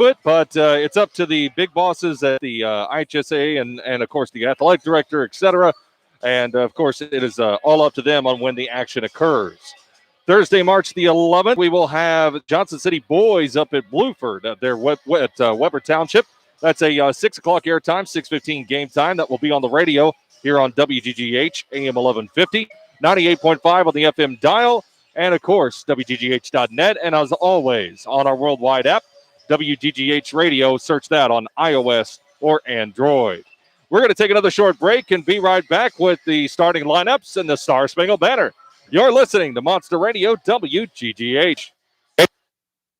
it, but it's up to the big bosses at the IHSA and, of course, the athletic director, etc. And, of course, it is all up to them on when the action occurs. Thursday, March the 11th, we will have Johnson City Boys up at Blueford at their Weber Township. That's a 6 o'clock airtime, 6:15 game time. That will be on the radio here on WGGH, AM 1150, 98.5 on the FM dial, and, of course, WGGH.net. And, as always, on our worldwide app, WGGH Radio. Search that on iOS or Android. We're going to take another short break and be right back with the starting lineups and the Star Spangled Banner. You're listening to Monster Radio WGGH.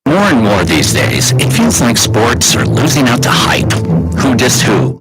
More and more these days, it feels like sports are losing out to hype. Who dissed who?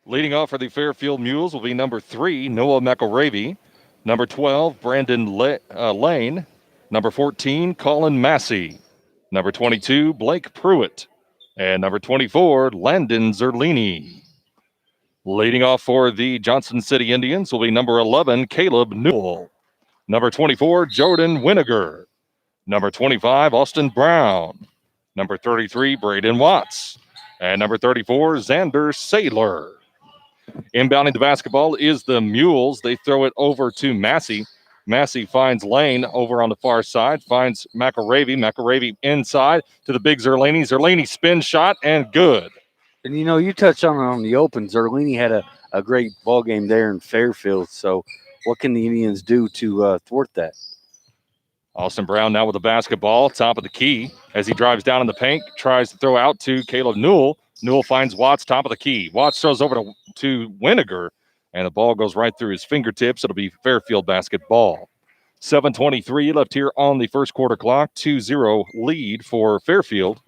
Leading off for the Fairfield Mules will be number 3, Noah McElravy. Number 12, Brandon Lane. Number 14, Colin Massey. Number 22, Blake Pruitt. And number 24, Landon Zerlini. Leading off for the Johnson City Indians will be number 11, Caleb Newell. Number 24, Jordan Winiger. Number 25, Austin Brown. Number 33, Braden Watts. And number 34, Xander Saylor. Inbounding the basketball is the Mules. They throw it over to Massey. Massey finds Lane over on the far side, finds McElravy. McElravy inside to the big Zerlini. Zerlini spin shot and good. And, you touched on the open. Zerlini had a great ball game there in Fairfield. So what can the Indians do to thwart that? Austin Brown now with the basketball, top of the key. As he drives down in the paint, tries to throw out to Caleb Newell. Newell finds Watts, top of the key. Watts throws over to Winiger, and the ball goes right through his fingertips. It'll be Fairfield basketball. 7:23 left here on the first quarter clock. 2-0 lead for Fairfield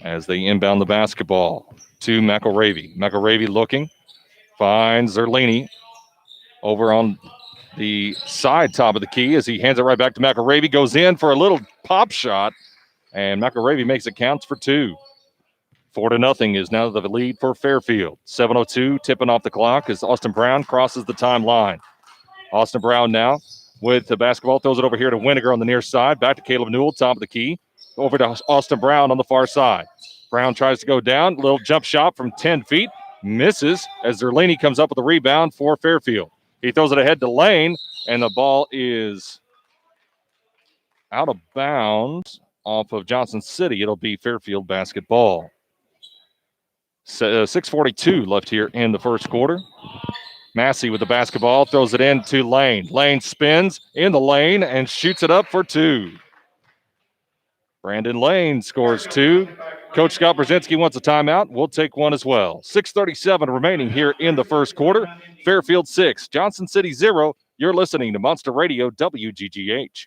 as they inbound the basketball to McElravy. McElravy looking, finds Zerlini over on the side top of the key as he hands it right back to McElravy. Goes in for a little pop shot, and McElravy makes it count for 2. 4-0 is now the lead for Fairfield. 7:02 tipping off the clock as Austin Brown crosses the timeline. Austin Brown now with the basketball, throws it over here to Winiger on the near side. Back to Caleb Newell, top of the key. Over to Austin Brown on the far side. Brown tries to go down. Little jump shot from 10 feet. Misses as Zerlini comes up with a rebound for Fairfield. He throws it ahead to Lane, and the ball is out of bounds off of Johnson City. It'll be Fairfield basketball. 6:42 left here in the first quarter. Massey with the basketball, throws it in to Lane. Lane spins in the lane and shoots it up for 2. Brandon Lane scores 2. Coach Scott Brzezinski wants a timeout. We'll take one as well. 6:37 remaining here in the first quarter. Fairfield 6, Johnson City 0. You're listening to Monster Radio WGGH.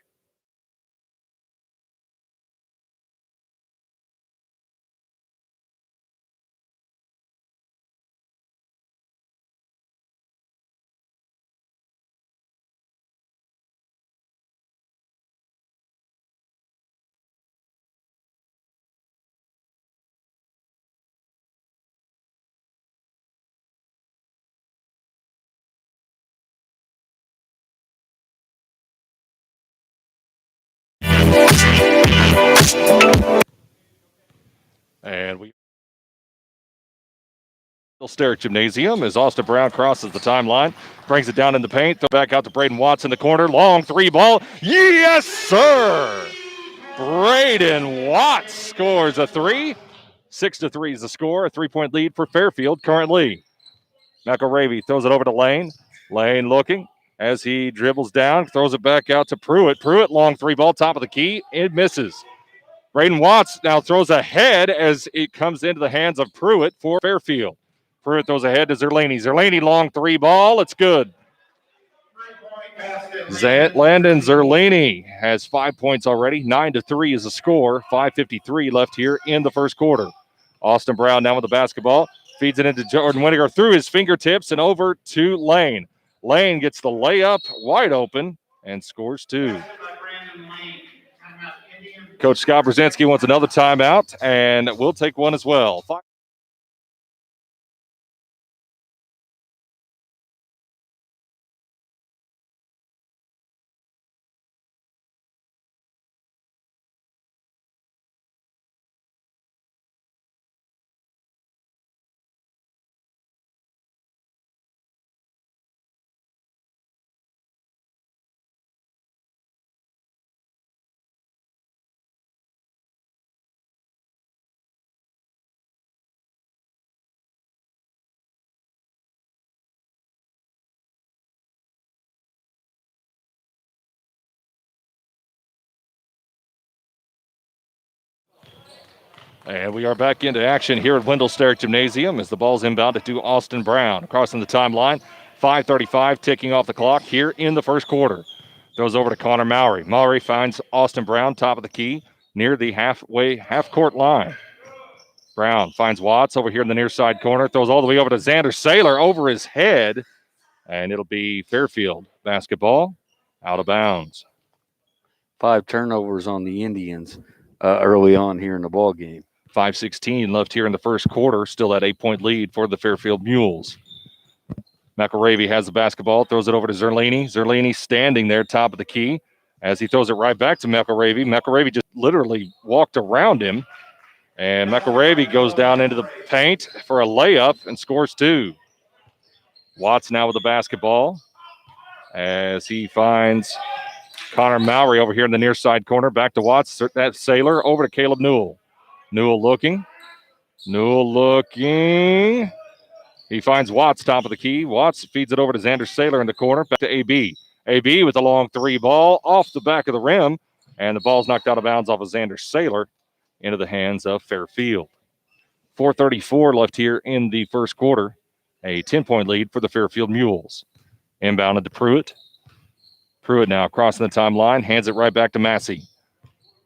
And we Sterrick Gymnasium as Austin Brown crosses the timeline, brings it down in the paint, throw back out to Braden Watts in the corner, long 3 ball. Yes, sir! Braden Watts scores a 3. 6-3 is the score, a 3-point lead for Fairfield currently. McElravy throws it over to Lane. Lane looking as he dribbles down, throws it back out to Pruitt. Pruitt, long 3 ball, top of the key. It misses. Braden Watts now throws ahead as it comes into the hands of Pruitt for Fairfield. Pruitt throws ahead to Zerlini. Zerlini, long 3 ball. It's good. Landon Zerlini has 5 points already. 9-3 is the score. 5:53 left here in the first quarter. Austin Brown now with the basketball. Feeds it into Jordan Winiger through his fingertips and over to Lane. Lane gets the layup wide open and scores 2. Coach Scott Brzezinski wants another timeout, and we'll take one as well. And we are back into action here at Wendell Sterrick Gymnasium as the ball's inbounded to Austin Brown. Crossing the timeline, 5:35 ticking off the clock here in the first quarter. Throws over to Connor Mowry. Mowry finds Austin Brown, top of the key, near the half-court line. Brown finds Watts over here in the near side corner, throws all the way over to Xander Saylor over his head, and it'll be Fairfield basketball out of bounds. 5 turnovers on the Indians early on here in the ball game. 5:16 left here in the first quarter. Still that 8-point lead for the Fairfield Mules. McElravy has the basketball, throws it over to Zerlini. Zerlini standing there, top of the key, as he throws it right back to McElravy. McElravy just literally walked around him, and McElravy goes down into the paint for a layup and scores 2. Watts now with the basketball as he finds Connor Mowry over here in the near side corner. Back to Watts. That's Saylor over to Caleb Newell. Newell looking. He finds Watts top of the key. Watts feeds it over to Xander Saylor in the corner. Back to AB. AB with a long 3 ball off the back of the rim. And the ball's knocked out of bounds off of Xander Saylor into the hands of Fairfield. 4:34 left here in the first quarter. A 10-point lead for the Fairfield Mules. Inbounded to Pruitt. Pruitt now crossing the timeline. Hands it right back to Massey.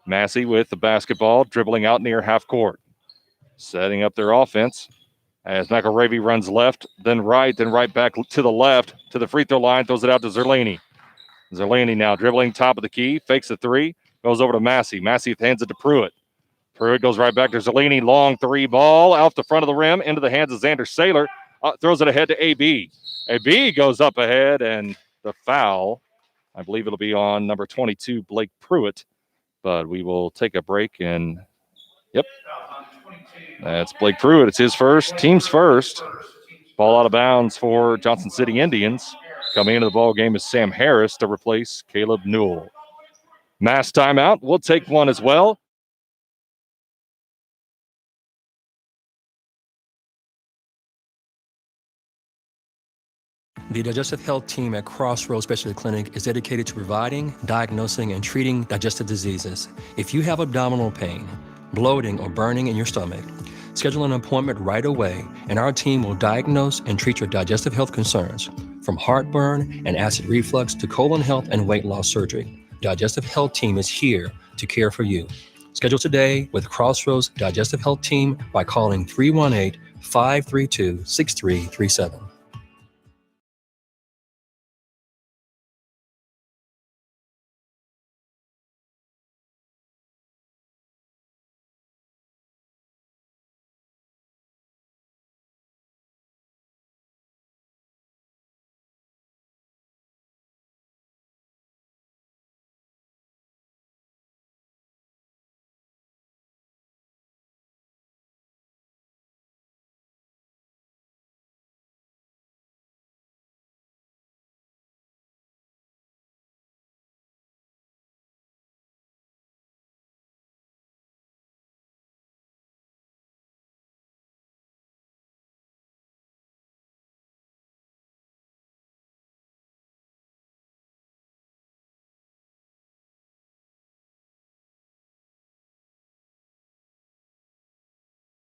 Massey with the basketball, dribbling out near half court. Setting up their offense as McElravy runs left, then right back to the left to the free throw line, throws it out to Zerlini. Zerlini now dribbling top of the key, fakes a 3, goes over to Massey. Massey hands it to Pruitt. Pruitt goes right back to Zerlini, long 3 ball off the front of the rim into the hands of Xander Saylor. Throws it ahead to AB. AB goes up ahead, and the foul, I believe it'll be on number 22, Blake Pruitt. But we will take a break and, yep, that's Blake Pruitt. It's his first, team's first. Ball out of bounds for Johnson City Indians. Coming into the ball game is Sam Harris to replace Caleb Newell. Mass timeout. We'll take one as well. The Digestive Health team at Crossroads Specialty Clinic is dedicated to providing, diagnosing, and treating digestive diseases. If you have abdominal pain, bloating, or burning in your stomach, schedule an appointment right away, and our team will diagnose and treat your digestive health concerns, from heartburn and acid reflux to colon health and weight loss surgery. Digestive Health team is here to care for you. Schedule today with Crossroads Digestive Health team by calling 318-532-6337.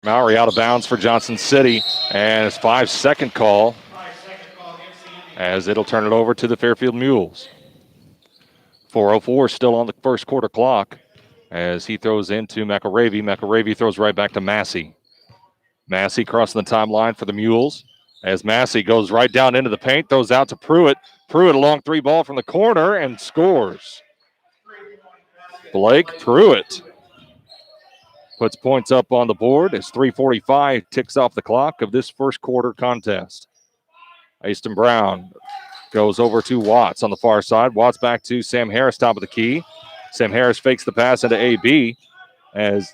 Mowry out of bounds for Johnson City, and it's 5-second call as it'll turn it over to the Fairfield Mules. 4:04 still on the first quarter clock as he throws into McElravy. McElravy throws right back to Massey. Massey crossing the timeline for the Mules as Massey goes right down into the paint, throws out to Pruitt. Pruitt a long 3 ball from the corner and scores. Blake Pruitt puts points up on the board as 3:45 ticks off the clock of this first quarter contest. Aston Brown goes over to Watts on the far side. Watts back to Sam Harris, top of the key. Sam Harris fakes the pass into AB as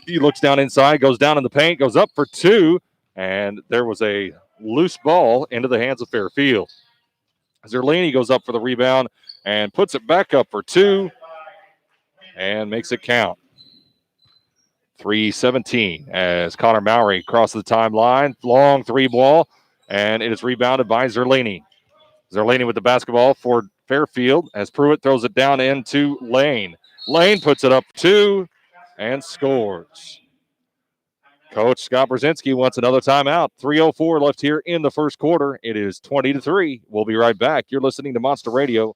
he looks down inside, goes down in the paint, goes up for 2, and there was a loose ball into the hands of Fairfield. Zerlini goes up for the rebound and puts it back up for 2 and makes it count. 3:17 as Connor Mowry crosses the timeline. Long 3 ball, and it is rebounded by Zerlini. Zerlini with the basketball for Fairfield as Pruitt throws it down into Lane. Lane puts it up 2 and scores. Coach Scott Brzezinski wants another timeout. 3:04 left here in the first quarter. It is 20-3. We'll be right back. You're listening to Monster Radio.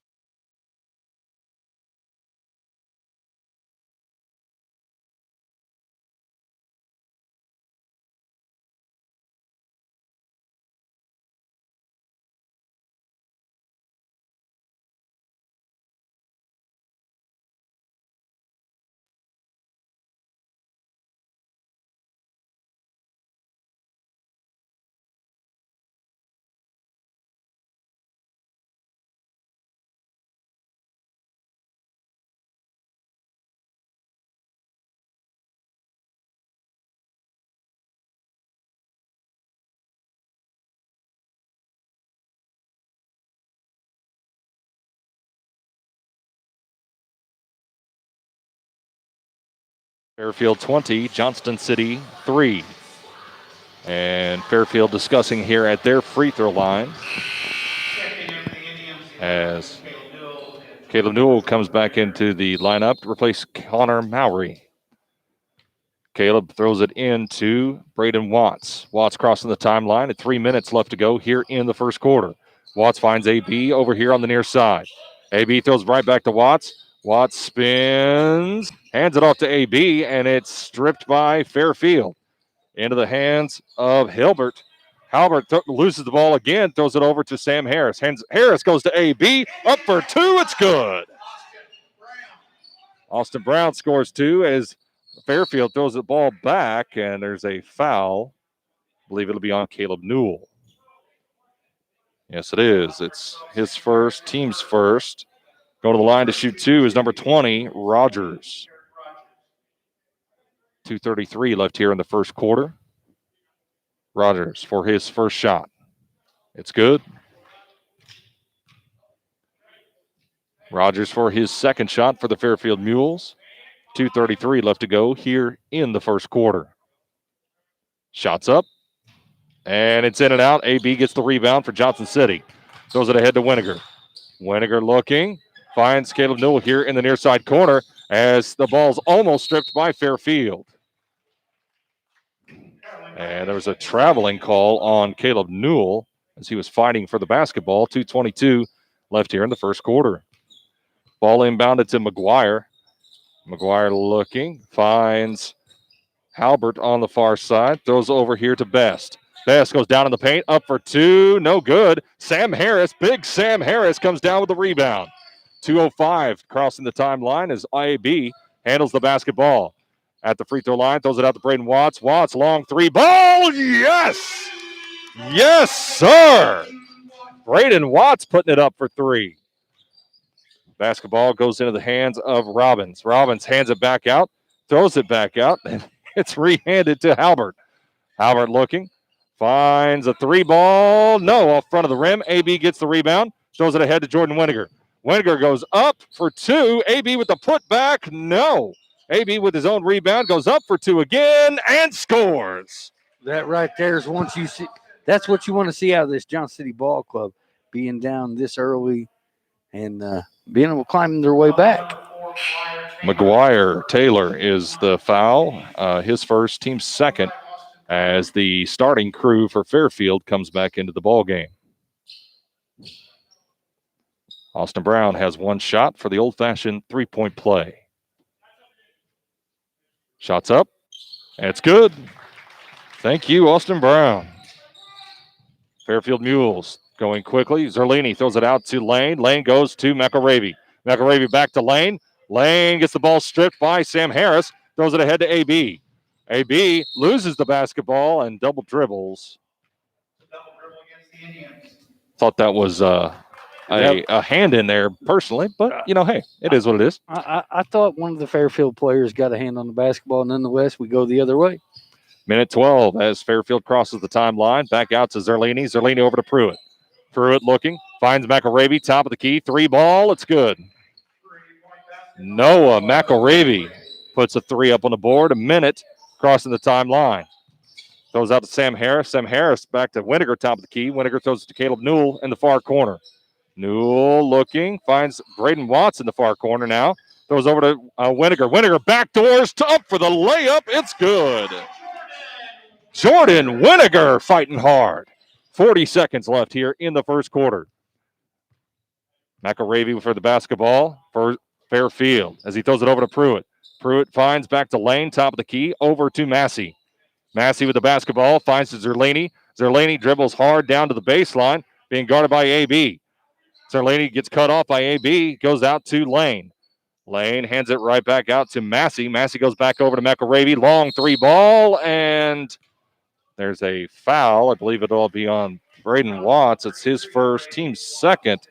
Fairfield 20, Johnston City 3. And Fairfield discussing here at their free throw line as Caleb Newell comes back into the lineup to replace Connor Mowry. Caleb throws it into Braden Watts. Watts crossing the timeline at 3 minutes left to go here in the first quarter. Watts finds AB over here on the near side. AB throws right back to Watts. Watts spins, hands it off to AB, and it's stripped by Fairfield. Into the hands of Hilbert. Halbert loses the ball again, throws it over to Sam Harris. Harris goes to AB, up for two, it's good. Austin Brown scores two as Fairfield throws the ball back, and there's a foul. I believe it'll be on Caleb Newell. Yes, it is. It's his first, team's first. Going to the line to shoot two is number 20, Rogers. 2:33 left here in the first quarter. Rogers for his first shot. It's good. Rogers for his second shot for the Fairfield Mules. 2:33 left to go here in the first quarter. Shots up. And it's in and out. AB gets the rebound for Johnson City. Throws it ahead to Winiger. Winiger looking. Finds Caleb Newell here in the near side corner as the ball's almost stripped by Fairfield. And there was a traveling call on Caleb Newell as he was fighting for the basketball. 2:22 left here in the first quarter. Ball inbounded to McGuire. McGuire looking. Finds Halbert on the far side. Throws over here to Best. Best goes down in the paint. Up for two. No good. Sam Harris, big Sam Harris, comes down with the rebound. 2:05 crossing the timeline as IAB handles the basketball. At the free throw line, throws it out to Braden Watts. Watts, long three ball. Yes! Yes, sir! Braden Watts putting it up for three. Basketball goes into the hands of Robbins. Robbins hands it back out, throws it back out, and it's rehanded to Halbert. Halbert looking, finds a three ball. No, off front of the rim. AB gets the rebound, throws it ahead to Jordan Winiger. Winiger goes up for two. AB with the putback. No. AB with his own rebound goes up for two again and scores. That right there is once you see. That's what you want to see out of this Johnson City Ball Club, being down this early and being able to climb their way back. McGuire Taylor is the foul, his first, team's second, as the starting crew for Fairfield comes back into the ball game. Austin Brown has one shot for the old-fashioned three-point play. Shots up, and it's good. Thank you, Austin Brown. Fairfield Mules going quickly. Zerlini throws it out to Lane. Lane goes to McElravy. McElravy back to Lane. Lane gets the ball stripped by Sam Harris. Throws it ahead to AB. AB loses the basketball and double dribbles. Thought that was a hand in there personally, but, you know, hey, it is what it is. I thought one of the Fairfield players got a hand on the basketball. Nonetheless, we go the other way. Minute 12 as Fairfield crosses the timeline. Back out to Zerlini. Zerlini over to Pruitt. Pruitt looking. Finds McElravy. Top of the key. Three ball. It's good. Noah McElravy puts a three up on the board. A minute crossing the timeline. Throws out to Sam Harris. Sam Harris back to Winiger. Top of the key. Winiger throws it to Caleb Newell in the far corner. Newell looking. Finds Braden Watts in the far corner now. Throws over to Winiger. Winiger backdoors to up for the layup. It's good. Jordan Winiger fighting hard. 40 seconds left here in the first quarter. McElravy for the basketball for Fairfield as he throws it over to Pruitt. Pruitt finds back to Lane, top of the key, over to Massey. Massey with the basketball, finds to Zerlini. Zerlini dribbles hard down to the baseline, being guarded by AB. Zerlini gets cut off by AB, goes out to Lane. Lane hands it right back out to Massey. Massey goes back over to McElravy. Long three ball, and there's a foul. I believe it'll be on Braden Watts. It's his first, team's second.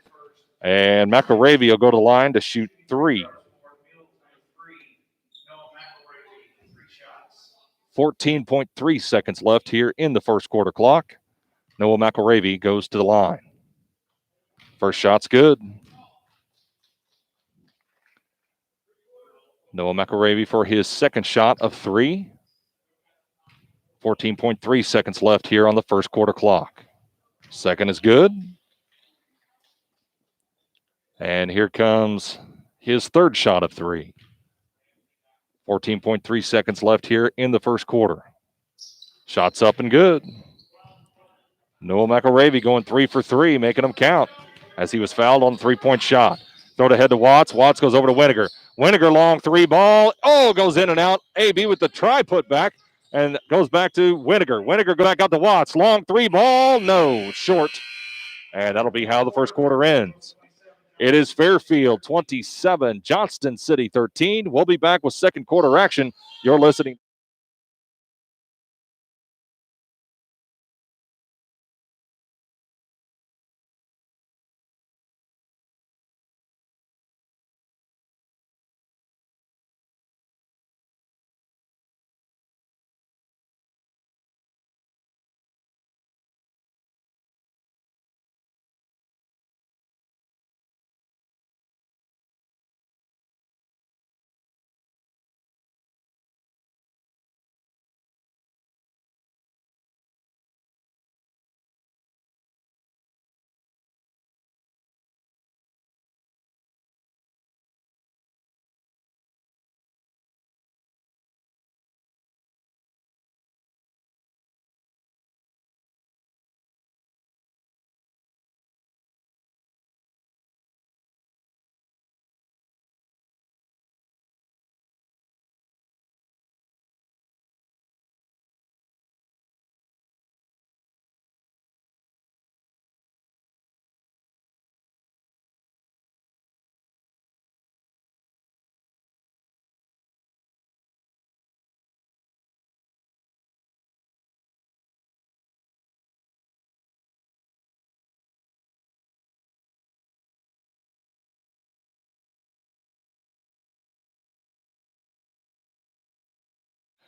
And McElravy will go to the line to shoot three. 14.3 seconds left here in the first quarter clock. Noah McElravy goes to the line. First shot's good. Noah McElravy for his second shot of 3. 14.3 seconds left here on the first quarter clock. Second is good. And here comes his third shot of 3. 14.3 seconds left here in the first quarter. Shots up and good. Noah McElravy going 3 for 3, making them count as he was fouled on the 3-point shot. Throw it ahead to Watts. Watts goes over to Winiger. Winiger long 3 ball. Oh, goes in and out. AB with the try put back and goes back to Winiger. Winiger go back out to Watts. Long 3 ball. No, short. And that'll be how the first quarter ends. It is Fairfield 27, Johnston City 13. We'll be back with second quarter action. You're listening.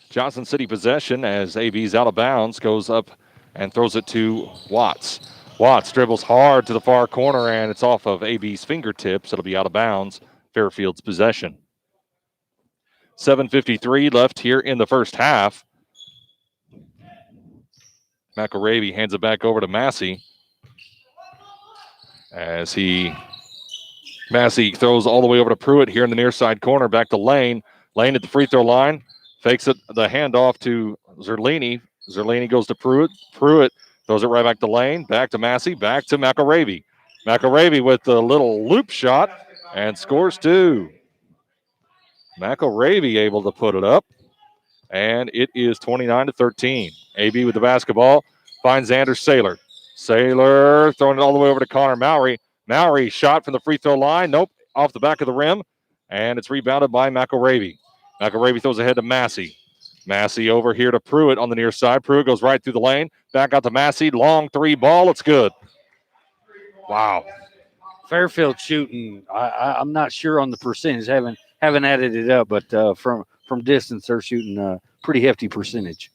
Johnson City possession as AB's out of bounds, goes up and throws it to Watts. Watts dribbles hard to the far corner, and it's off of AB's fingertips. It'll be out of bounds. Fairfield's possession. 7:53 left here in the first half. McElravy hands it back over to Massey as Massey throws all the way over to Pruitt here in the near side corner. Back to Lane. Lane at the free throw line. Fakes it, the handoff to Zerlini. Zerlini goes to Pruitt. Pruitt throws it right back to Lane. Back to Massey. Back to McElravy. McElravy with the little loop shot and scores 2. McElravy able to put it up. And it is 29-13. AB with the basketball. Finds Anders Saylor. Saylor throwing it all the way over to Connor Mowry. Mowry shot from the free throw line. Nope. Off the back of the rim. And it's rebounded by McElravy. McElravy throws ahead to Massey. Massey over here to Pruitt on the near side. Pruitt goes right through the lane. Back out to Massey. Long 3 ball. It's good. Wow. Fairfield shooting. I'm not sure on the percentage. Haven't added it up, but from distance they're shooting a pretty hefty percentage.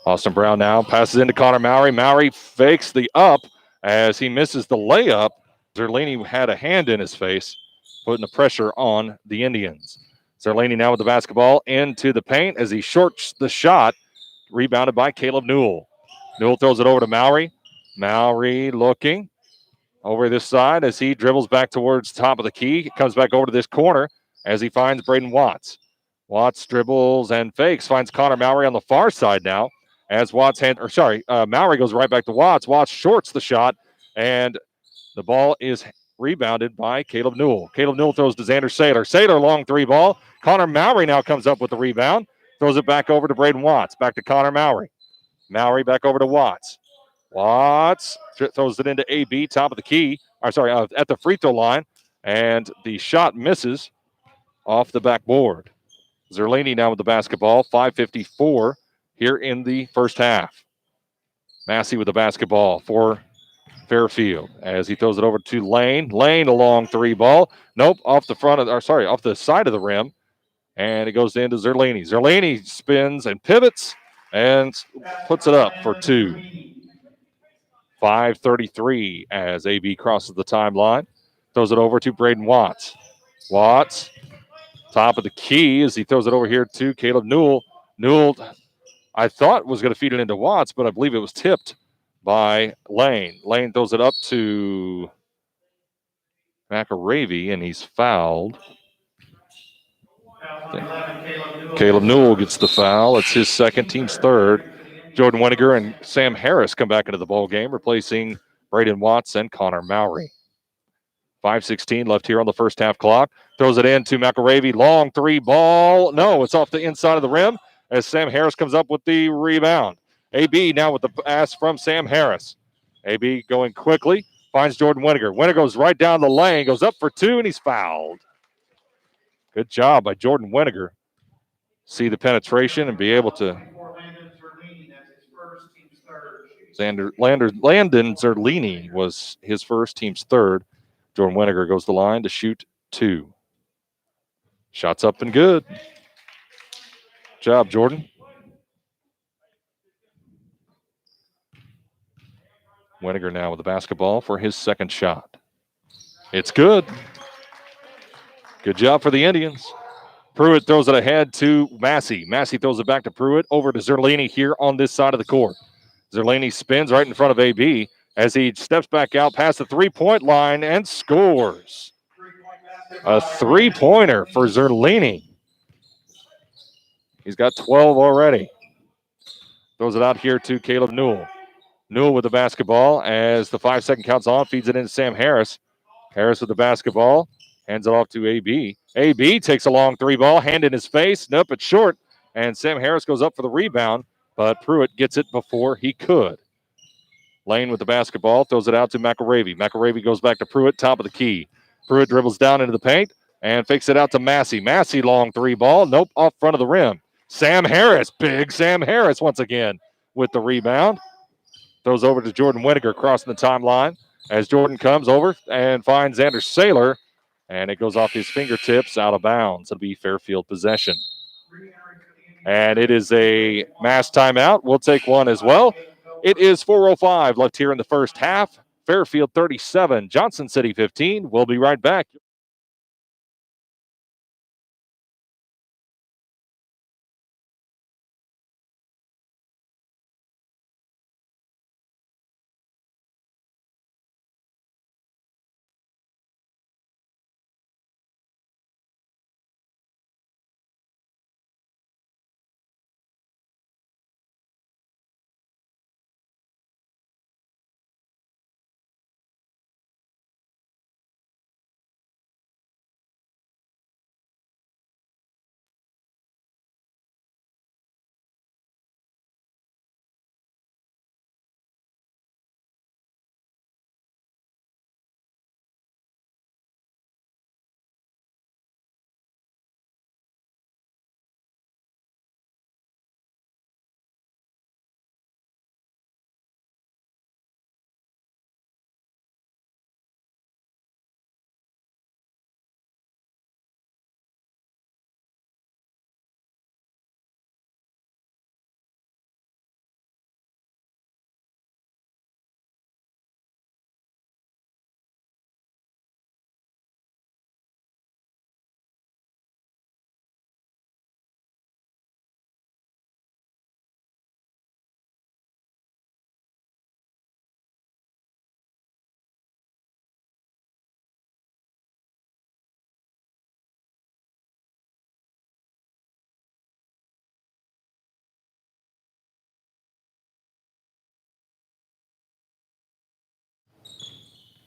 Austin Brown now passes into Connor Mowry. Mowry fakes the up as he misses the layup. Zerlini had a hand in his face, putting the pressure on the Indians. Zerlini now with the basketball into the paint as he shorts the shot. Rebounded by Caleb Newell. Newell throws it over to Mowry. Mowry looking over this side as he dribbles back towards the top of the key. Comes back over to this corner as he finds Braden Watts. Watts dribbles and fakes. Finds Connor Mowry on the far side now. As Mowry goes right back to Watts. Watts shorts the shot, and the ball is rebounded by Caleb Newell. Caleb Newell throws to Xander Saylor. Saylor long 3 ball. Connor Mowry now comes up with the rebound. Throws it back over to Braden Watts. Back to Connor Mowry. Mowry back over to Watts. Watts throws it into AB, top of the key. At the free throw line. And the shot misses off the backboard. Zerlini now with the basketball. 5:54 here in the first half. Massey with the basketball for Fairfield as he throws it over to Lane. Lane a long 3 ball. Nope, off the side of the rim. And it goes into Zerlini. Zerlini spins and pivots and puts it up for 2. 5:33 as AB crosses the timeline. Throws it over to Braden Watts. Watts Top of the key as he throws it over here to Caleb Newell. Newell, I thought, was going to feed it into Watts, but I believe it was tipped by Lane. Lane throws it up to McAravey, and he's fouled. Caleb Newell gets the foul. It's his second, team's third. Jordan Weniger and Sam Harris come back into the ball game, replacing Braden Watts and Connor Mowry. 5:16 left here on the first half clock. Throws it in to McAravey. Long three ball. No, it's off the inside of the rim as Sam Harris comes up with the rebound. AB now with the pass from Sam Harris. AB going quickly. Finds Jordan Weniger. Weniger goes right down the lane. Goes up for two, and he's fouled. Good job by Jordan Weniger. See the penetration and be able to. Landon Zerlini was his first, team's third. Jordan Weniger goes to the line to shoot two. Shots up and good. Job, Jordan. Weniger now with the basketball for his second shot. It's good. Good job for the Indians. Pruitt throws it ahead to Massey. Massey throws it back to Pruitt, over to Zerlini here on this side of the court. Zerlini spins right in front of AB as he steps back out past the three-point line and scores. A three-pointer for Zerlini. He's got 12 already. Throws it out here to Caleb Newell. Newell with the basketball as the 5-second count's on, feeds it into Sam Harris. Harris with the basketball, hands it off to AB. AB takes a long three ball, hand in his face. Nope, it's short. And Sam Harris goes up for the rebound, but Pruitt gets it before he could. Lane with the basketball, throws it out to McAravey. McAravey goes back to Pruitt, top of the key. Pruitt dribbles down into the paint and fakes it out to Massey. Massey long three ball. Nope, off front of the rim. Sam Harris, big Sam Harris once again with the rebound. Throws over to Jordan Weniger crossing the timeline as Jordan comes over and finds Xander Saylor, and it goes off his fingertips out of bounds. It'll be Fairfield possession. And it is a mass timeout. We'll take one as well. It is 4:05 left here in the first half. Fairfield 37, Johnson City 15. We'll be right back.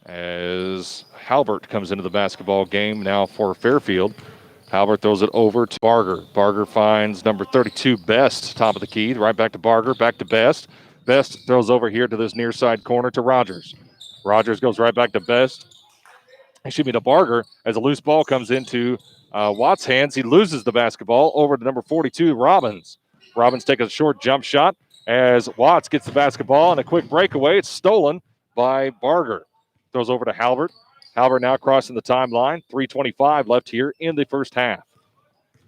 As Halbert comes into the basketball game now for Fairfield. Halbert throws it over to Barger. Barger finds number 32, Best, top of the key. Right back to Barger, back to Best. Best throws over here to this near side corner to Rogers. Rogers goes right back to Best. To Barger as a loose ball comes into Watt's hands. He loses the basketball over to number 42, Robbins. Robbins takes a short jump shot as Watts gets the basketball and a quick breakaway. It's stolen by Barger. Throws over to Halbert. Halbert now crossing the timeline. 3:25 left here in the first half.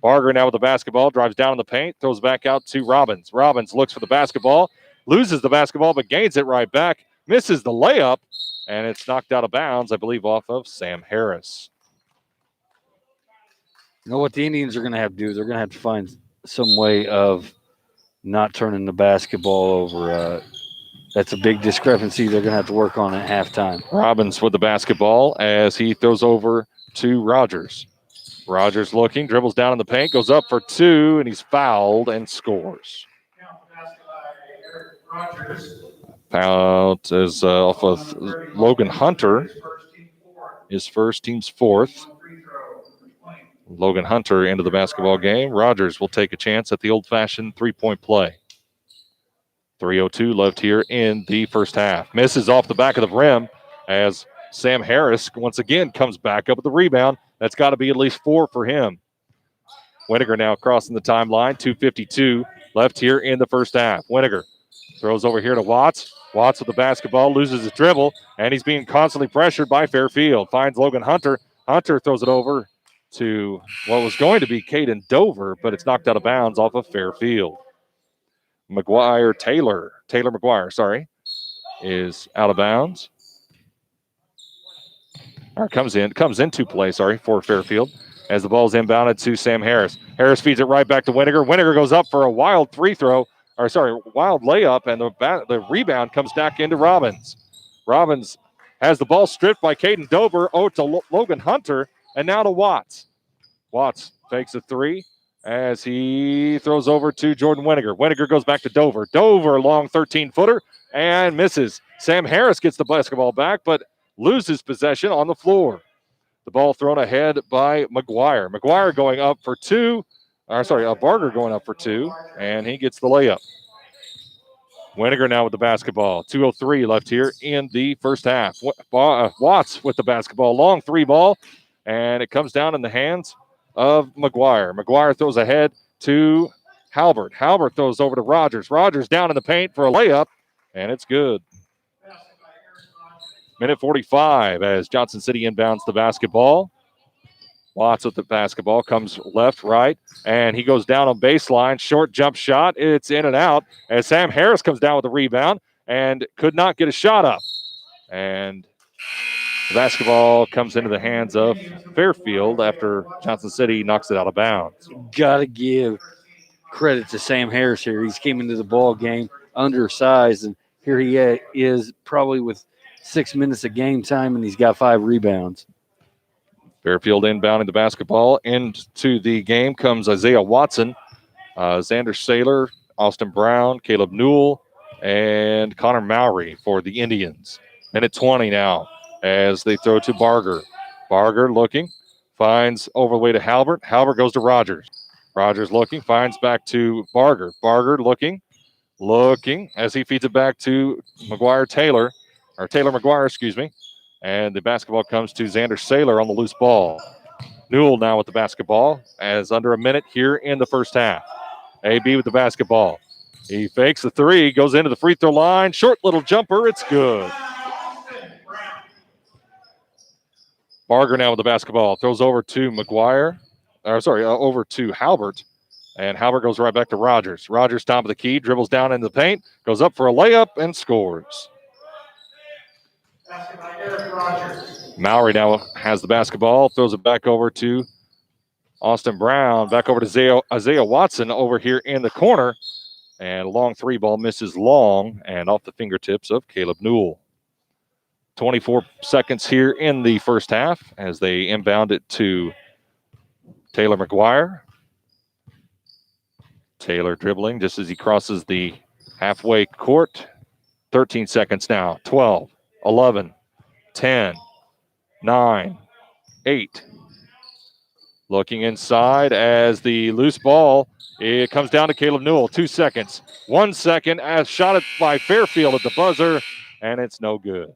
Barger now with the basketball, drives down in the paint, throws back out to Robbins. Robbins looks for the basketball, loses the basketball, but gains it right back. Misses the layup, and it's knocked out of bounds, I believe, off of Sam Harris. You know what the Indians are going to have to do? They're going to have to find some way of not turning the basketball over. That's a big discrepancy they're going to have to work on at halftime. Robbins with the basketball as he throws over to Rogers. Rogers looking, dribbles down in the paint, goes up for two, and he's fouled and scores. Foul is off of Logan Hunter. His first, team's fourth. Logan Hunter into the basketball game. Rogers will take a chance at the old-fashioned three-point play. 3:02 left here in the first half. Misses off the back of the rim as Sam Harris once again comes back up with the rebound. That's got to be at least 4 for him. Winiger now crossing the timeline. 2:52 left here in the first half. Winiger throws over here to Watts. Watts with the basketball, loses his dribble, and he's being constantly pressured by Fairfield. Finds Logan Hunter. Hunter throws it over to what was going to be Caden Dover, but it's knocked out of bounds off of Fairfield. Taylor McGuire, is out of bounds. Or comes into play, for Fairfield as the ball's inbounded to Sam Harris. Harris feeds it right back to Winiger. Winiger goes up for a wild wild layup, and the rebound comes back into Robbins. Robbins has the ball stripped by Caden Dover, to Logan Hunter, and now to Watts. Watts fakes a three as he throws over to Jordan Winiger. Winiger goes back to Dover. Dover, long 13-footer, and misses. Sam Harris gets the basketball back, but loses possession on the floor. The ball thrown ahead by McGuire. McGuire going up for two. Barger going up for two, and he gets the layup. Winiger now with the basketball. 2:03 left here in the first half. Watts with the basketball. Long three ball, and it comes down in the hands of McGuire. McGuire throws ahead to Halbert. Halbert throws over to Rogers. Rogers down in the paint for a layup, and it's good. Minute 45 as Johnson City inbounds the basketball. Watts with the basketball, comes left, right, and he goes down on baseline. Short jump shot. It's in and out as Sam Harris comes down with the rebound and could not get a shot up. And the basketball comes into the hands of Fairfield after Johnson City knocks it out of bounds. Got to give credit to Sam Harris here. He's came into the ball game undersized, and here he is probably with 6 minutes of game time, and he's got 5 rebounds. Fairfield inbounding the basketball. Into the game comes Isaiah Watson, Xander Saylor, Austin Brown, Caleb Newell, and Connor Mowry for the Indians. Minute 20 now as they throw to Barger. Barger looking, finds over the way to Halbert. Halbert goes to Rogers. Rogers looking, finds back to Barger. Barger looking as he feeds it back to Taylor McGuire, and the basketball comes to Xander Saylor on the loose ball. Newell now with the basketball as under a minute here in the first half. AB with the basketball. He fakes the three, goes into the free throw line. Short little jumper, it's good. Barger now with the basketball. Throws over to over to Halbert. And Halbert goes right back to Rogers. Rogers top of the key, dribbles down into the paint, goes up for a layup and scores. Mowry now has the basketball, throws it back over to Austin Brown, back over to Isaiah Watson over here in the corner. And a long three ball misses long and off the fingertips of Caleb Newell. 24 seconds here in the first half as they inbound it to Taylor McGuire. Taylor dribbling just as he crosses the halfway court. 13 seconds now. 12, 11, 10, 9, 8. Looking inside as the loose ball, it comes down to Caleb Newell. 2 seconds. 1 second as shot it by Fairfield at the buzzer, and it's no good.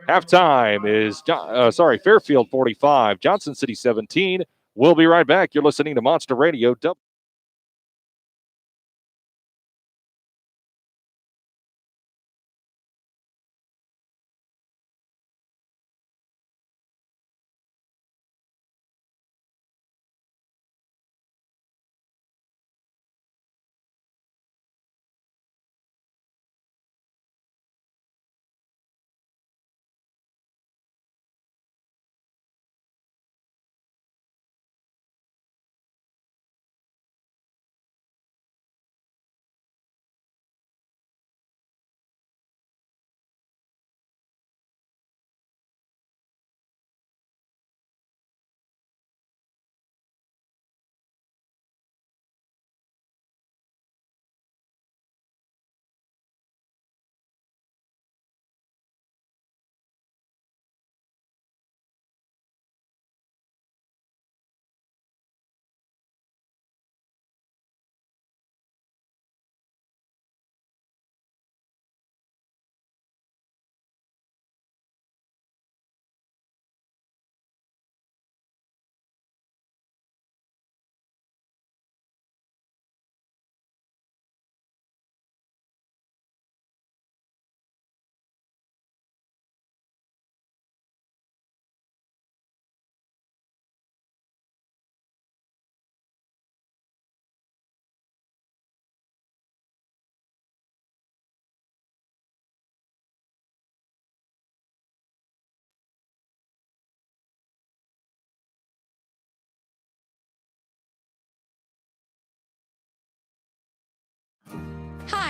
Halftime is, Fairfield 45, Johnson City 17. We'll be right back. You're listening to Monster Radio.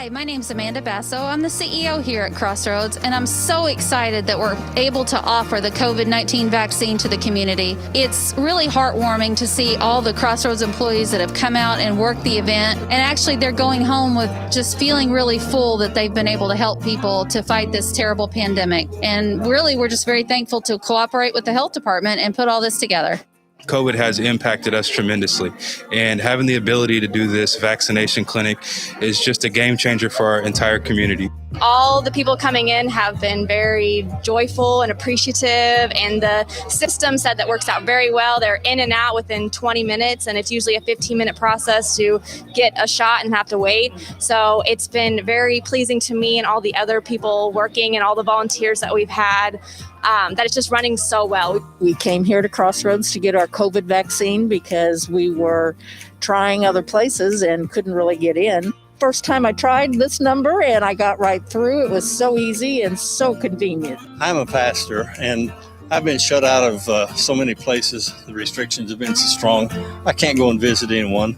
Hi, my name's Amanda Basso. I'm the CEO here at Crossroads, and I'm so excited that we're able to offer the COVID-19 vaccine to the community. It's really heartwarming to see all the Crossroads employees that have come out and worked the event, and actually they're going home with just feeling really full that they've been able to help people to fight this terrible pandemic. And really, we're just very thankful to cooperate with the health department and put all this together. COVID has impacted us tremendously, and having the ability to do this vaccination clinic is just a game changer for our entire community. All the people coming in have been very joyful and appreciative, and the system said that works out very well. They're in and out within 20 minutes, and it's usually a 15-minute process to get a shot and have to wait. So it's been very pleasing to me and all the other people working and all the volunteers that we've had, that it's just running so well. We came here to Crossroads to get our COVID vaccine because we were trying other places and couldn't really get in. First time I tried this number and I got right through. It was so easy and so convenient. I'm a pastor and I've been shut out of so many places. The restrictions have been so strong. I can't go and visit anyone.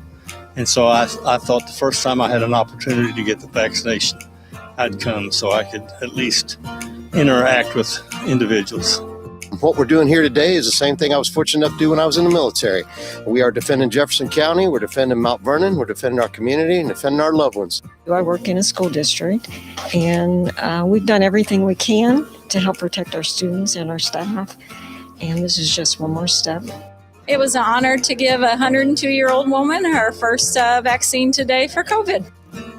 And so I thought the first time I had an opportunity to get the vaccination, I'd come so I could at least interact with individuals. What we're doing here today is the same thing I was fortunate enough to do when I was in the military. We are defending Jefferson County, we're defending Mount Vernon, we're defending our community and defending our loved ones. I work in a school district, and we've done everything we can to help protect our students and our staff, and this is just one more step. It was an honor to give a 102-year-old woman her first vaccine today for COVID.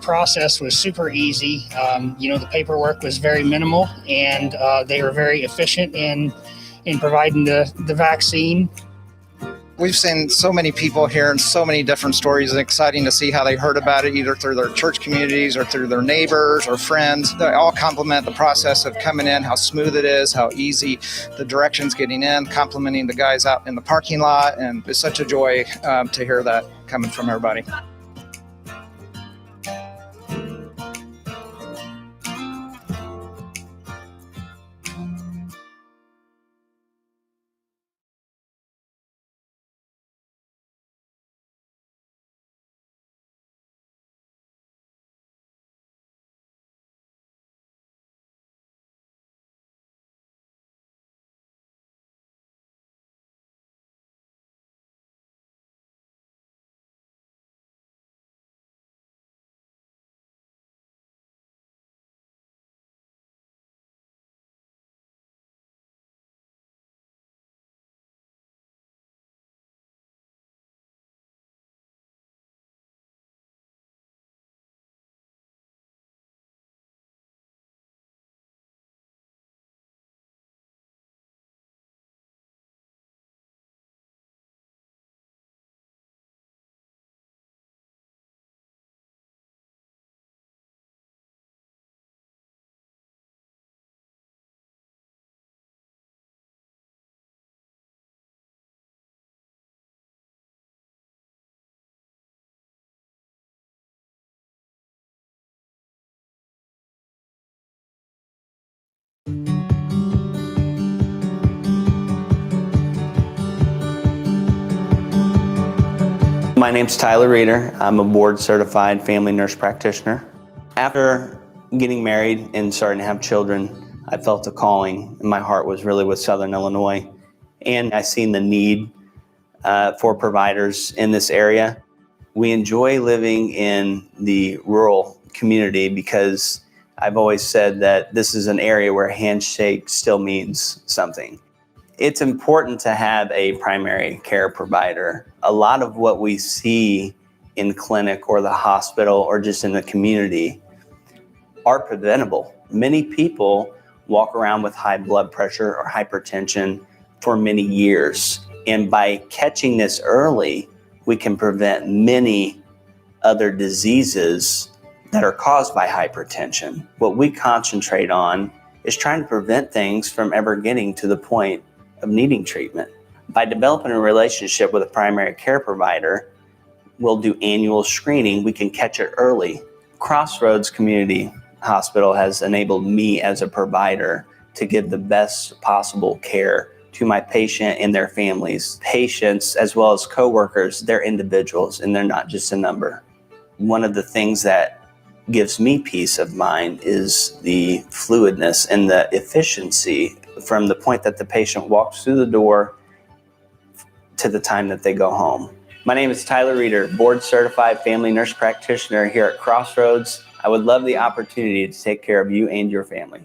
Process was super easy. The paperwork was very minimal, and they were very efficient in providing the vaccine. We've seen so many people here and so many different stories, and exciting to see how they heard about it either through their church communities or through their neighbors or friends. They all compliment the process of coming in, how smooth it is, how easy the directions getting in, complimenting the guys out in the parking lot, and it's such a joy to hear that coming from everybody. My name's Tyler Reeder. I'm a board-certified family nurse practitioner. After getting married and starting to have children, I felt a calling, and my heart was really with Southern Illinois. And I seen the need for providers in this area. We enjoy living in the rural community because I've always said that this is an area where a handshake still means something. It's important to have a primary care provider. A lot of what we see in clinic or the hospital or just in the community are preventable. Many people walk around with high blood pressure or hypertension for many years. And by catching this early, we can prevent many other diseases that are caused by hypertension. What we concentrate on is trying to prevent things from ever getting to the point of needing treatment. By developing a relationship with a primary care provider, we'll do annual screening. We can catch it early. Crossroads Community Hospital has enabled me as a provider to give the best possible care to my patient and their families. Patients, as well as coworkers, they're individuals and they're not just a number. One of the things that gives me peace of mind is the fluidness and the efficiency from the point that the patient walks through the door to the time that they go home. My name is Tyler Reeder, board certified family nurse practitioner here at Crossroads. I would love the opportunity to take care of you and your family.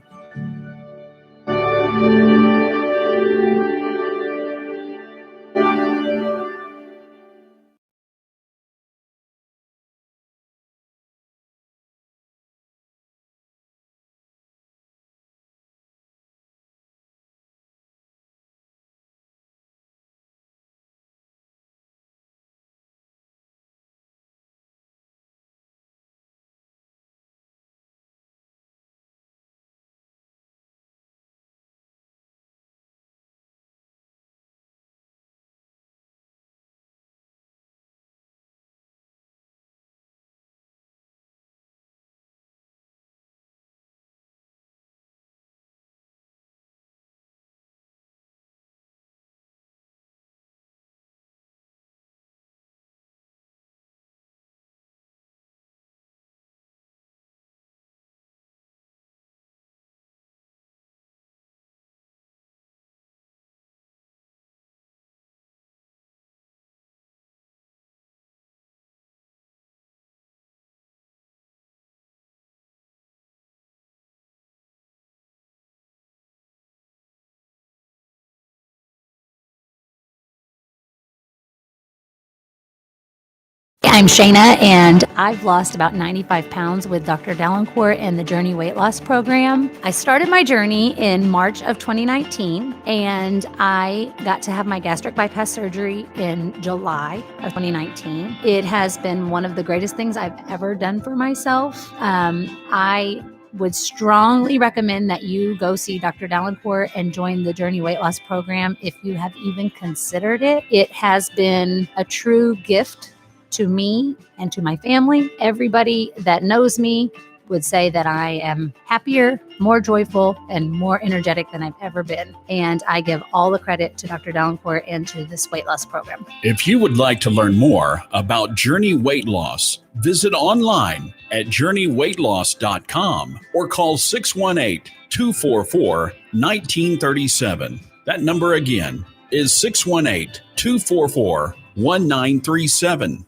I'm Shayna, and I've lost about 95 pounds with Dr. Dallencourt and the Journey Weight Loss Program. I started my journey in March of 2019, and I got to have my gastric bypass surgery in July of 2019. It has been one of the greatest things I've ever done for myself. I would strongly recommend that you go see Dr. Dallencourt and join the Journey Weight Loss Program if you have even considered it. It has been a true gift to me and to my family. Everybody that knows me would say that I am happier, more joyful, and more energetic than I've ever been. And I give all the credit to Dr. Dallencourt and to this weight loss program. If you would like to learn more about Journey Weight Loss, visit online at journeyweightloss.com or call 618-244-1937. That number again is 618-244-1937.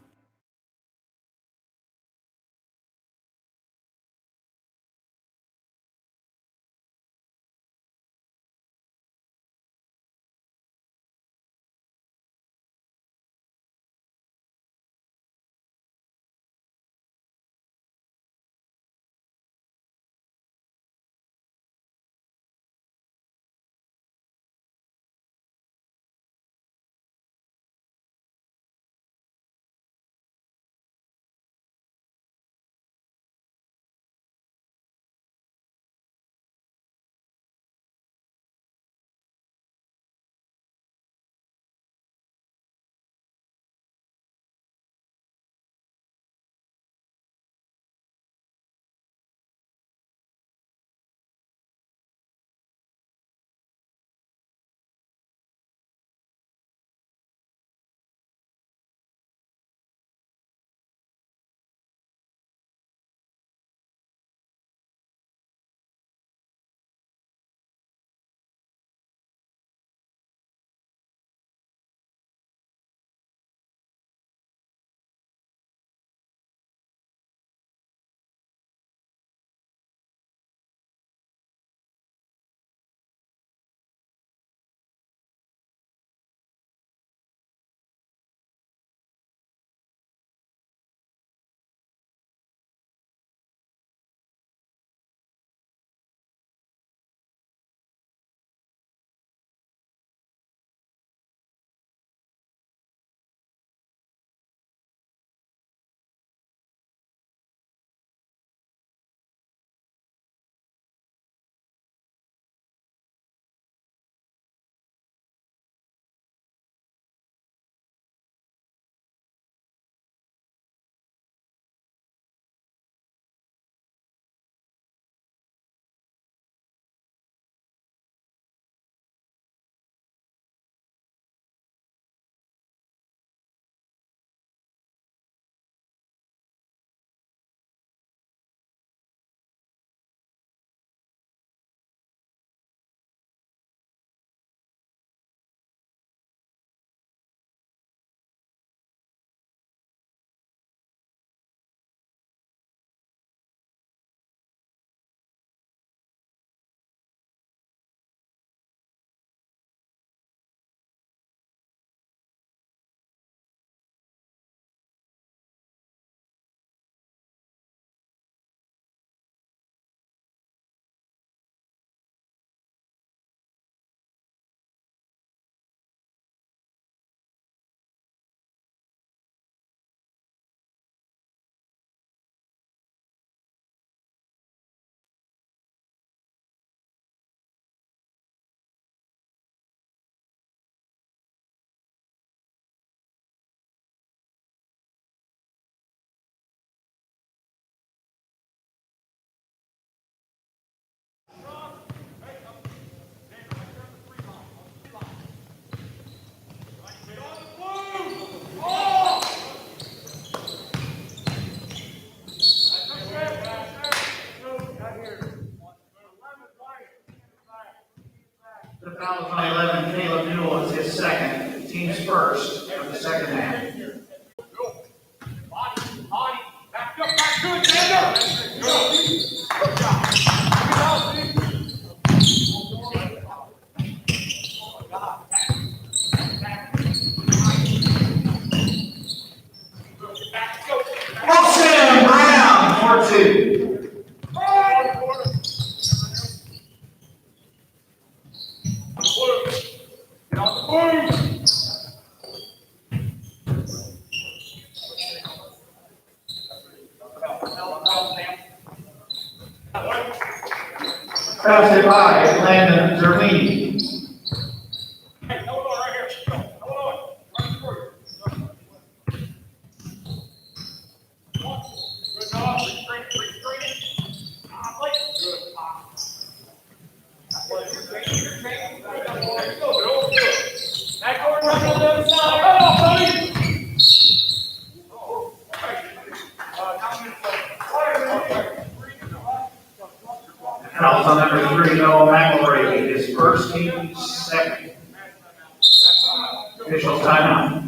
The foul is on 11. Caleb Newell is his second. Team's first of the second half. Back up, Austin Brown, 4-2. Passed by Landon Zerlini. Fouls on number 3, Noah McElroy, his first, team second. Officials timeout.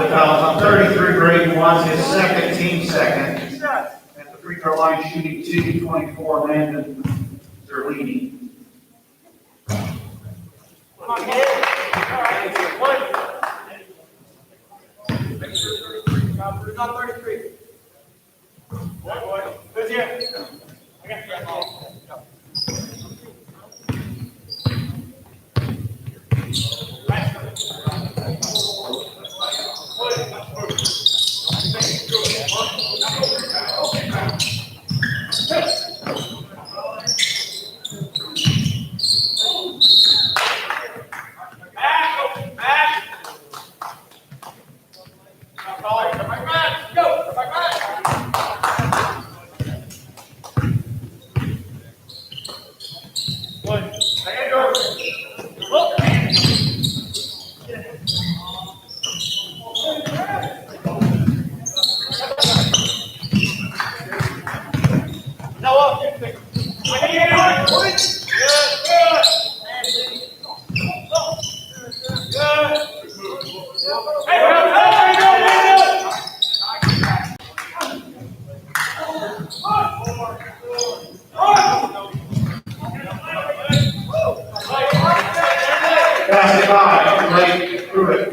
The foul on 33, Braden Watts, his second, team second. At the free throw line, shooting 2-24, Landon Zerlini. Pass it by, Blake Pruitt.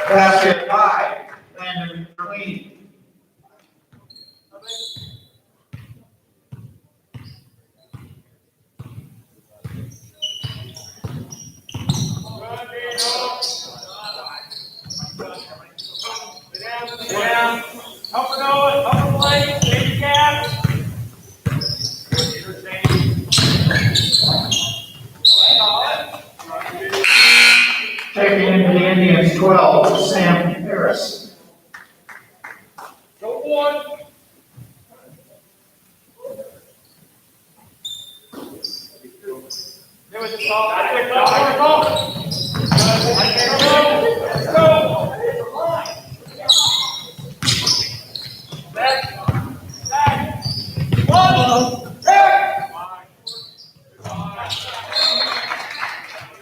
Basket by Landon Zerlini. Checking into the Indians 12, Sam Harris. Go one.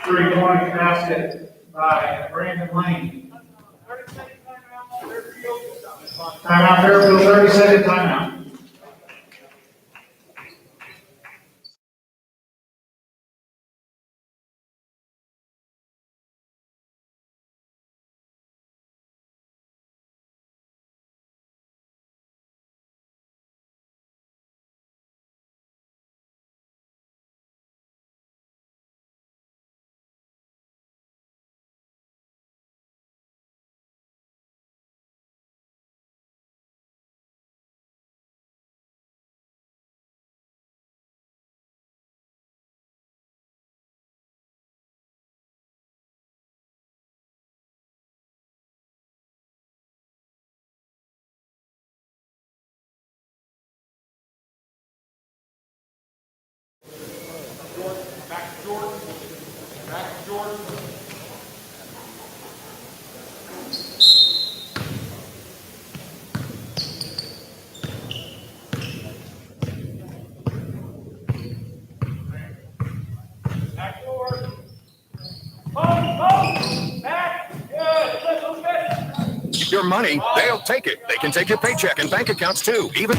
Three-point basket by Brandon Lane. Timeout, Fairfield, 30-second timeout. Your money, they'll take it. They can take your paycheck and bank accounts too. Even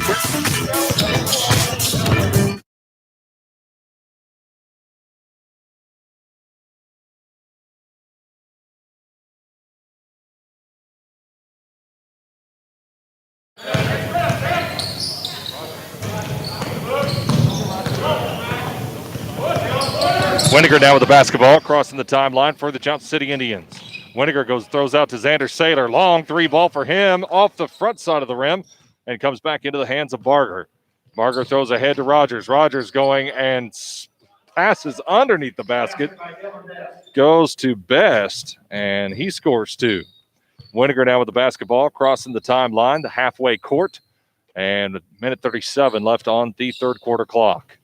Winiger now with the basketball, crossing the timeline for the Johnson City Indians. Winiger throws out to Xander Saylor. Long three ball for him off the front side of the rim and comes back into the hands of Barger. Barger throws ahead to Rogers. Rogers going and passes underneath the basket. Goes to Best, and he scores two. Winiger now with the basketball, crossing the timeline, the halfway court, and a minute 37 left on the third quarter clock.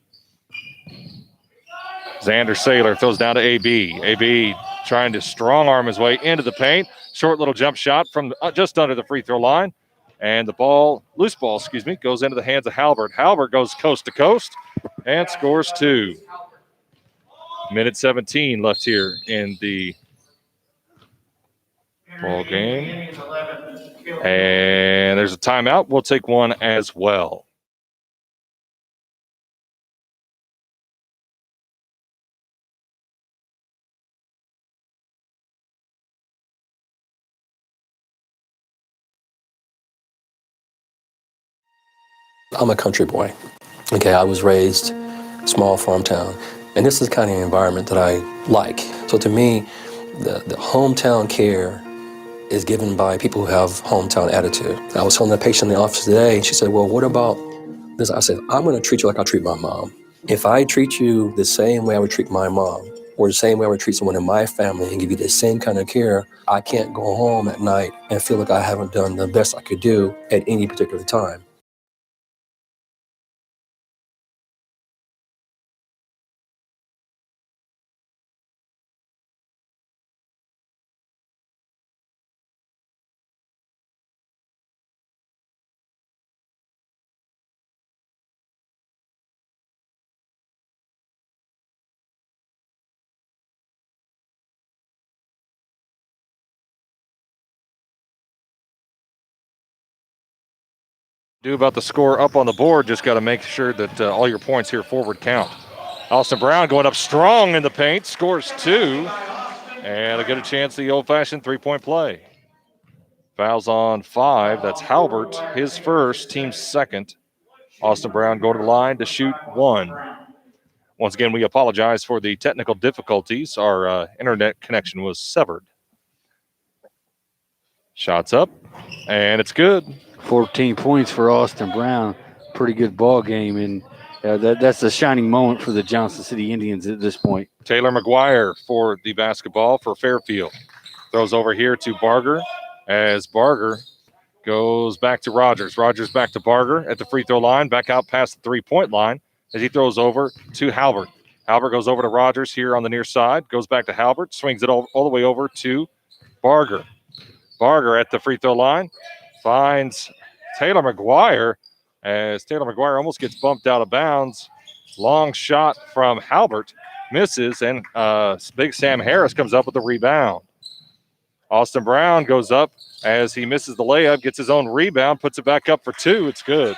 Xander Saylor throws down to AB. AB trying to strong arm his way into the paint. Short little jump shot from just under the free throw line. And the loose ball, goes into the hands of Halbert. Halbert goes coast to coast and scores two. Minute 17 left here in the ball game. And there's a timeout. We'll take one as well. I'm a country boy. Okay, I was raised small farm town, and this is the kind of environment that I like. So to me, the hometown care is given by people who have hometown attitude. I was telling the patient in the office today, and she said, well, what about this? I said, I'm gonna treat you like I treat my mom. If I treat you the same way I would treat my mom, or the same way I would treat someone in my family and give you the same kind of care, I can't go home at night and feel like I haven't done the best I could do at any particular time. Do about the score up on the board. Just got to make sure that all your points here forward count. Austin Brown going up strong in the paint, scores two, and a good chance the old-fashioned three-point play. Fouls on 5. That's Halbert, his first, team's second. Austin Brown going to the line to shoot 1. Once again, we apologize for the technical difficulties. Our internet connection was severed. Shots up, and it's good. 14 points for Austin Brown. Pretty good ball game, and that's a shining moment for the Johnson City Indians at this point. Taylor McGuire for the basketball for Fairfield. Throws over here to Barger as Barger goes back to Rogers. Rogers back to Barger at the free throw line, back out past the three-point line as he throws over to Halbert. Halbert goes over to Rogers here on the near side, goes back to Halbert, swings it all the way over to Barger. Barger at the free throw line finds Taylor McGuire as Taylor McGuire almost gets bumped out of bounds. Long shot from Halbert misses, and Big Sam Harris comes up with the rebound. Austin Brown goes up as he misses the layup, gets his own rebound, puts it back up for two. It's good.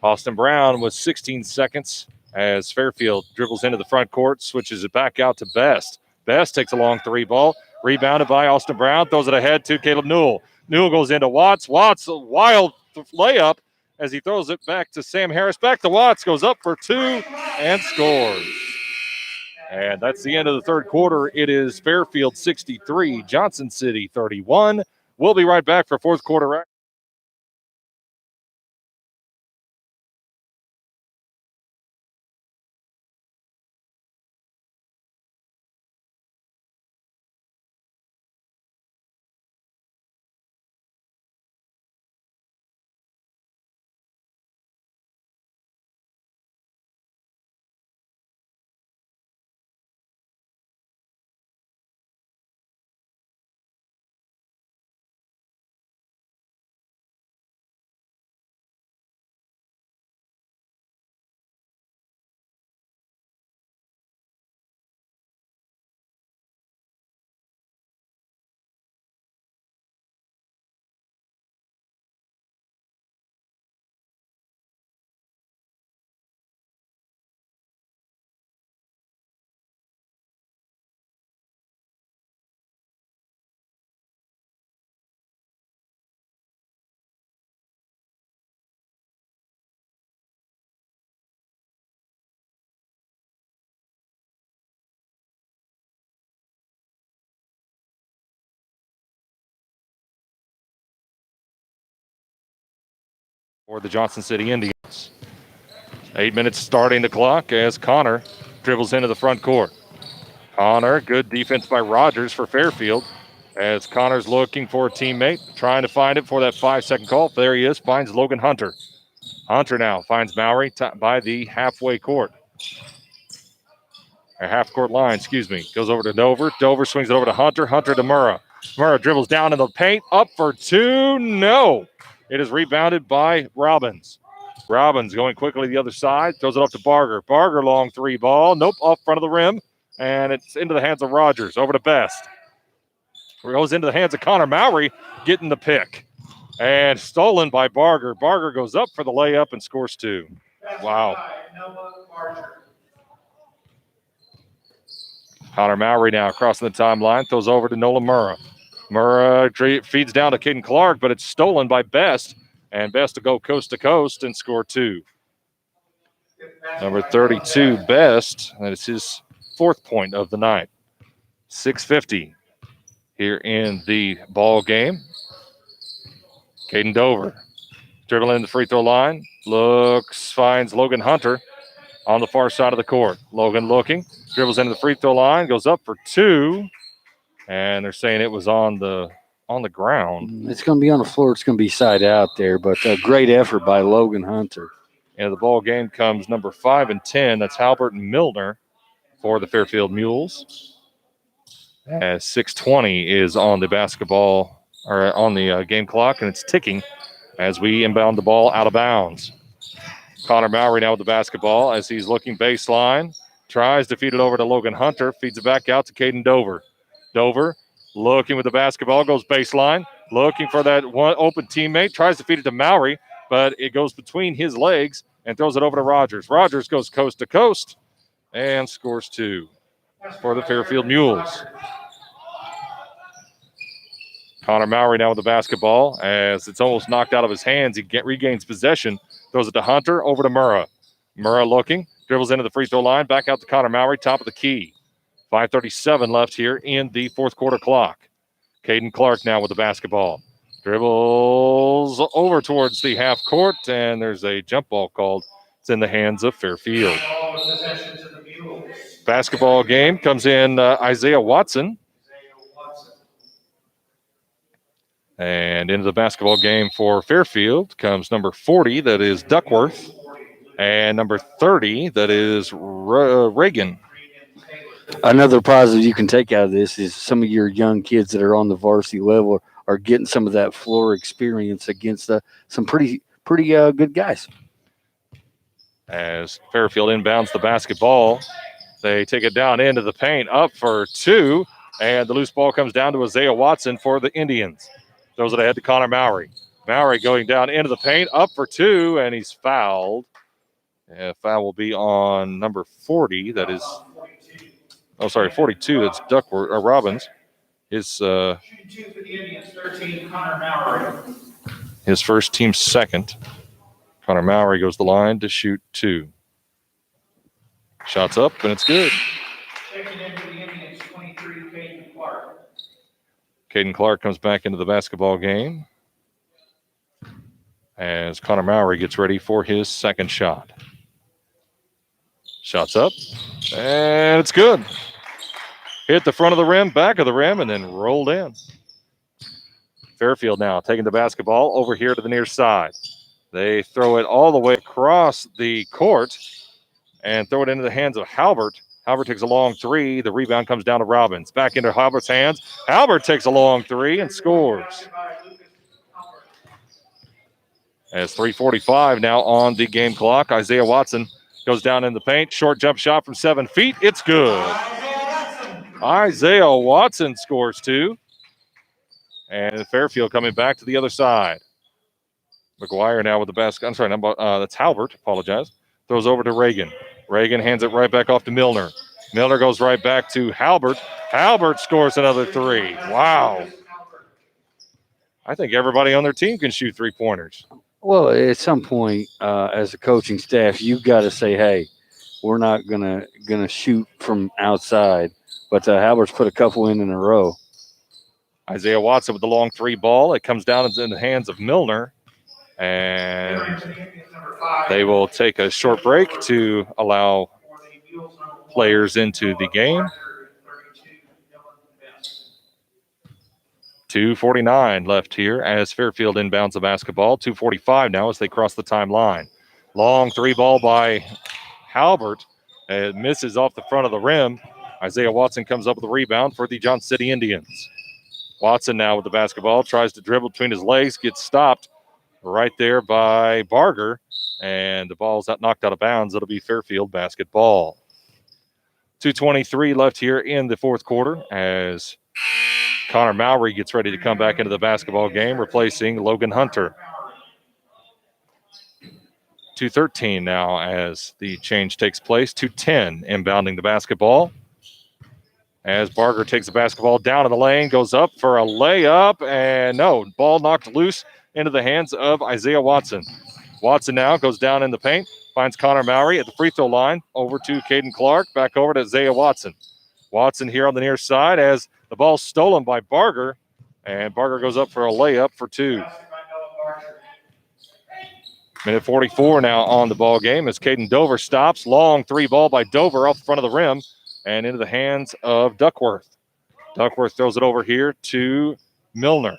Austin Brown with 16 seconds as Fairfield dribbles into the front court, switches it back out to Best. Best takes a long three ball, rebounded by Austin Brown, throws it ahead to Caleb Newell. Newell goes into Watts. Watts, a wild layup as he throws it back to Sam Harris. Back to Watts, goes up for two and scores. And that's the end of the third quarter. It is Fairfield 63, Johnson City 31. We'll be right back for fourth quarter. For the Johnson City Indians. 8 minutes starting the clock as Connor dribbles into the front court. Connor, good defense by Rogers for Fairfield as Connor's looking for a teammate, trying to find it for that 5-second call. There he is, finds Logan Hunter. Hunter now finds Mowry by the halfway court. Or half-court line, excuse me. Goes over to Dover. Dover swings it over to Hunter. Hunter to Murrah. Murrah dribbles down in the paint. Up for two. No. It is rebounded by Robbins. Robbins going quickly to the other side. Throws it up to Barger. Barger long three ball. Nope, off front of the rim. And it's into the hands of Rogers. Over to Best. It goes into the hands of Connor Mowry, getting the pick. And stolen by Barger. Barger goes up for the layup and scores two. Wow. Connor Mowry now crossing the timeline. Throws over to Nolan Murrah. Murrah feeds down to Caden Clark, but it's stolen by Best. And Best to go coast to coast and score two. Number 32, Best. That is his fourth point of the night. 6:50 here in the ball game. Caden Dover dribbling in the free throw line. Finds Logan Hunter on the far side of the court. Logan looking, dribbles into the free throw line, goes up for two. And they're saying it was on the ground. It's going to be on the floor. It's going to be side out there, but a great effort by Logan Hunter. And the ball game comes number 5 and 10. That's Halbert and Milner for the Fairfield Mules. As 6:20 is on the basketball, or on the game clock, and it's ticking as we inbound the ball out of bounds. Connor Mowry now with the basketball as he's looking baseline. Tries to feed it over to Logan Hunter. Feeds it back out to Caden Dover. Dover looking with the basketball, goes baseline, looking for that one open teammate, tries to feed it to Mowry, but it goes between his legs and throws it over to Rogers. Rogers goes coast to coast and scores two for the Fairfield Mules. Connor Mowry now with the basketball as it's almost knocked out of his hands. He regains possession, throws it to Hunter, over to Murrah. Murrah looking, dribbles into the free throw line, back out to Connor Mowry, top of the key. 5:37 left here in the fourth quarter clock. Caden Clark now with the basketball. Dribbles over towards the half court, and there's a jump ball called. It's in the hands of Fairfield. Basketball game comes in Isaiah Watson. And into the basketball game for Fairfield comes number 40, that is Duckworth, and number 30, that is Reagan. Another positive you can take out of this is some of your young kids that are on the varsity level are getting some of that floor experience against some pretty good guys. As Fairfield inbounds the basketball, they take it down into the paint, up for two, and the loose ball comes down to Isaiah Watson for the Indians. Throws it ahead to Connor Mowry. Mowry going down into the paint, up for two, and he's fouled. And foul will be on number 40. That is, 42. That's Duckworth or Robbins. His his first team second. Connor Mowry goes the line to shoot two. Shots up, and it's good. Checking into the Indians, 23, Caden Clark. Caden Clark comes back into the basketball game as Connor Mowry gets ready for his second shot. Shots up, and it's good. Hit the front of the rim, back of the rim, and then rolled in. Fairfield now taking the basketball over here to the near side. They throw it all the way across the court and throw it into the hands of Halbert. Halbert takes a long three. The rebound comes down to Robbins. Back into Halbert's hands. Halbert takes a long three and scores. As 3:45 now on the game clock. Isaiah Watson goes down in the paint. Short jump shot from 7 feet. It's good. Isaiah Watson scores two. And Fairfield coming back to the other side. McGuire now with the basket. I'm sorry, that's Halbert. Apologize. Throws over to Reagan. Reagan hands it right back off to Milner. Milner goes right back to Halbert. Halbert scores another three. Wow. I think everybody on their team can shoot three-pointers. Well, at some point, as a coaching staff, you've got to say, hey, we're not gonna shoot from outside. But Halbert's put a couple in a row. Isaiah Watson with the long three ball. It comes down in the hands of Milner. And they will take a short break to allow players into the game. 2:49 left here as Fairfield inbounds the basketball. 2:45 now as they cross the timeline. Long three ball by Halbert. It misses off the front of the rim. Isaiah Watson comes up with a rebound for the Johnson City Indians. Watson now with the basketball. Tries to dribble between his legs. Gets stopped right there by Barger. And the ball's knocked out of bounds. It'll be Fairfield basketball. 2:23 left here in the fourth quarter as Connor Mowry gets ready to come back into the basketball game, replacing Logan Hunter. 2:13 now as the change takes place. 2:10 inbounding the basketball. As Barger takes the basketball down in the lane, goes up for a layup, and no, ball knocked loose into the hands of Isaiah Watson. Watson now goes down in the paint, finds Connor Mowry at the free throw line, over to Caden Clark, back over to Isaiah Watson. Watson here on the near side as the ball's stolen by Barger, and Barger goes up for a layup for two. Minute 44 now on the ball game as Caden Dover stops. Long three ball by Dover off the front of the rim and into the hands of Duckworth. Duckworth throws it over here to Milner.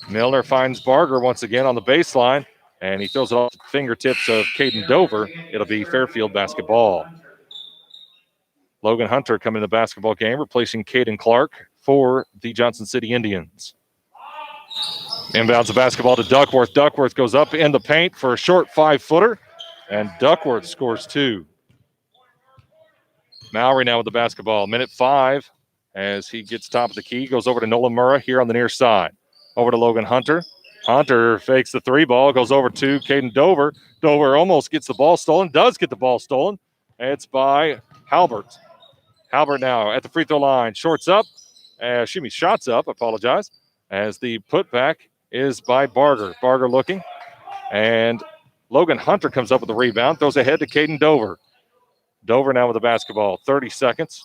Milner finds Barger once again on the baseline, and he throws it off the fingertips of Caden Dover. It'll be Fairfield basketball. Logan Hunter coming in the basketball game, replacing Caden Clark for the Johnson City Indians. Inbounds the basketball to Duckworth. Duckworth goes up in the paint for a short 5-footer, and Duckworth scores two. Mowry now with the basketball. Minute 5 as he gets top of the key. Goes over to Nolan Murrah here on the near side. Over to Logan Hunter. Hunter fakes the three ball. Goes over to Caden Dover. Dover almost gets the ball stolen. Does get the ball stolen. It's by Halbert. Halbert now at the free throw line. Shots up. Apologize. As the putback is by Barger. Barger looking. And Logan Hunter comes up with the rebound. Throws ahead to Caden Dover. Dover now with the basketball. 40 seconds.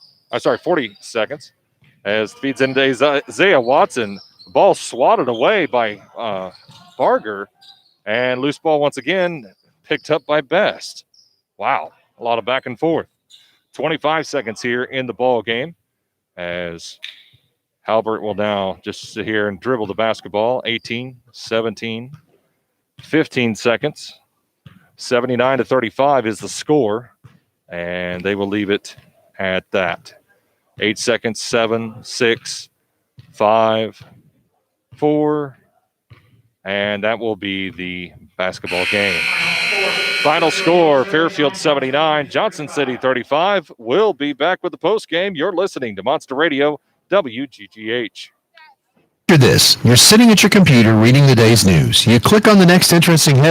As feeds into Isaiah Watson. Ball swatted away by Barger, and loose ball once again picked up by Best. Wow, a lot of back and forth. 25 seconds here in the ball game as Halbert will now just sit here and dribble the basketball. 18, 17, 15 seconds. 79-35 is the score, and they will leave it at that. 8 seconds, 7, 6, 5, 4, and that will be the basketball game. Final score, Fairfield 79, Johnson City 35. We'll be back with the post game. You're listening to Monster Radio, WGGH. After this, you're sitting at your computer reading the day's news. You click on the next interesting headline.